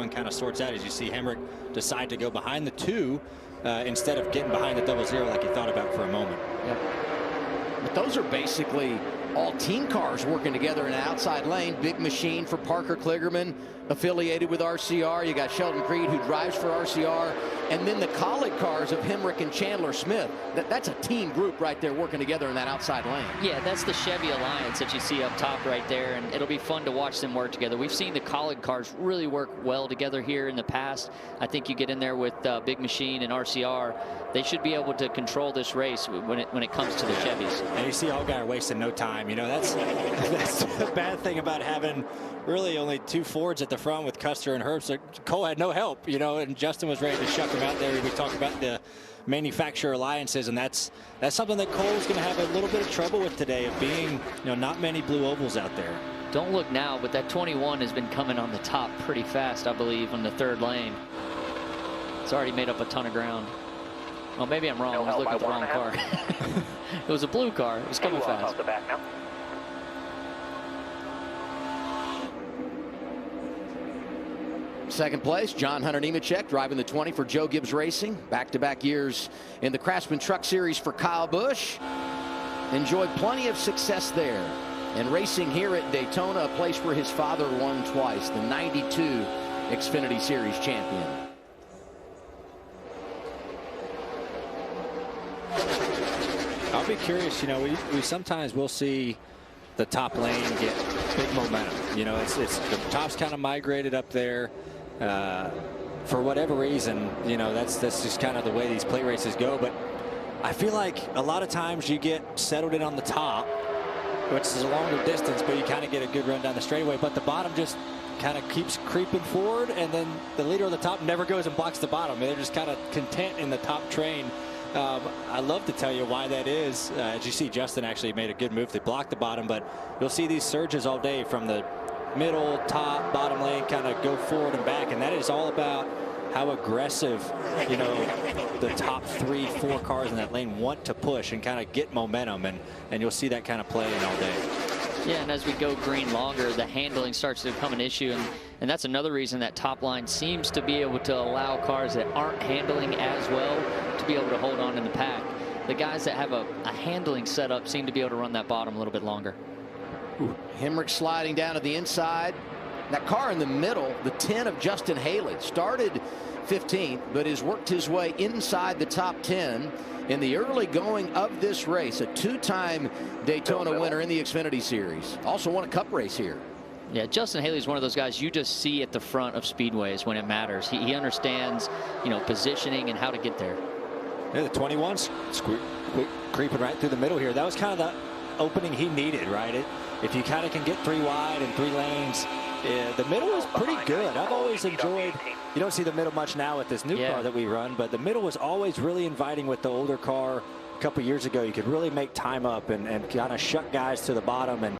everyone kind of sorts out as you see Hemrick decide to go behind the 2 instead of getting behind the 00 like he thought about for a moment. Yep. But those are basically all team cars working together in an outside lane. Big machine for Parker Kligerman, affiliated with RCR. You got Sheldon Creed, who drives for RCR. And then the colleague cars of Hemrick and Chandler Smith. That's a team group right there working together in that outside lane. Yeah, that's the Chevy Alliance that you see up top right there, and it'll be fun to watch them work together. We've seen the colleague cars really work well together here in the past. I think you get in there with Big Machine and RCR, they should be able to control this race when it comes to the Chevys. And you see Allgaier wasting no time. You know, that's the bad thing about having really only 2 Fords at the front with Custer and Herbst. Cole had no help, you know, and Justin was ready to shuck him out there. We talked about the manufacturer alliances, and that's something that Cole's going to have a little bit of trouble with today, of being, you know, not many blue ovals out there. Don't look now, but that 21 has been coming on the top pretty fast, I believe, on the 3rd lane. It's already made up a ton of ground. Well, maybe I'm wrong. I was looking at the wrong car. It was a blue car. It was coming fast. Off the back now. Second place, John Hunter Nemechek driving the 20 for Joe Gibbs Racing. Back-to-back years in the Craftsman Truck Series for Kyle Busch. Enjoyed plenty of success there. And racing here at Daytona, a place where his father won twice, the '92 Xfinity Series champion. I'll be curious, you know, we sometimes will see the top lane get big momentum. You know, it's the top's kind of migrated up there for whatever reason. You know, that's just kind of the way these plate races go. But I feel like a lot of times you get settled in on the top, which is a longer distance, but you kind of get a good run down the straightaway. But the bottom just kind of keeps creeping forward, and then the leader of the top never goes and blocks the bottom. They're just kind of content in the top train. I love to tell you why that is. As you see, Justin actually made a good move to block the bottom, but you'll see these surges all day from the middle, top, bottom lane, kind of go forward and back, and that is all about how aggressive, you know, the top 3, 4 cars in that lane want to push and kind of get momentum, and you'll see that kind of play in all day. Yeah, and as we go green longer, the handling starts to become an issue, and that's another reason that top line seems to be able to allow cars that aren't handling as well to be able to hold on in the pack. The guys that have a handling setup seem to be able to run that bottom a little bit longer. Hemrick sliding down to the inside. That car in the middle, the 10 of Justin Haley, started 15th, but has worked his way inside the top 10 in the early going of this race. A 2-time Daytona winner in the Xfinity Series. Also won a Cup race here. Yeah, Justin Haley is one of those guys you just see at the front of speedways when it matters. He understands, you know, positioning and how to get there. Yeah, the 21's creeping right through the middle here. That was kind of the opening he needed, right? If you kind of can get 3 wide and 3 lanes, the middle is pretty good. I've always enjoyed, you don't see the middle much now with this new car that we run, but the middle was always really inviting with the older car. A couple years ago, you could really make time up and kind of shut guys to the bottom, and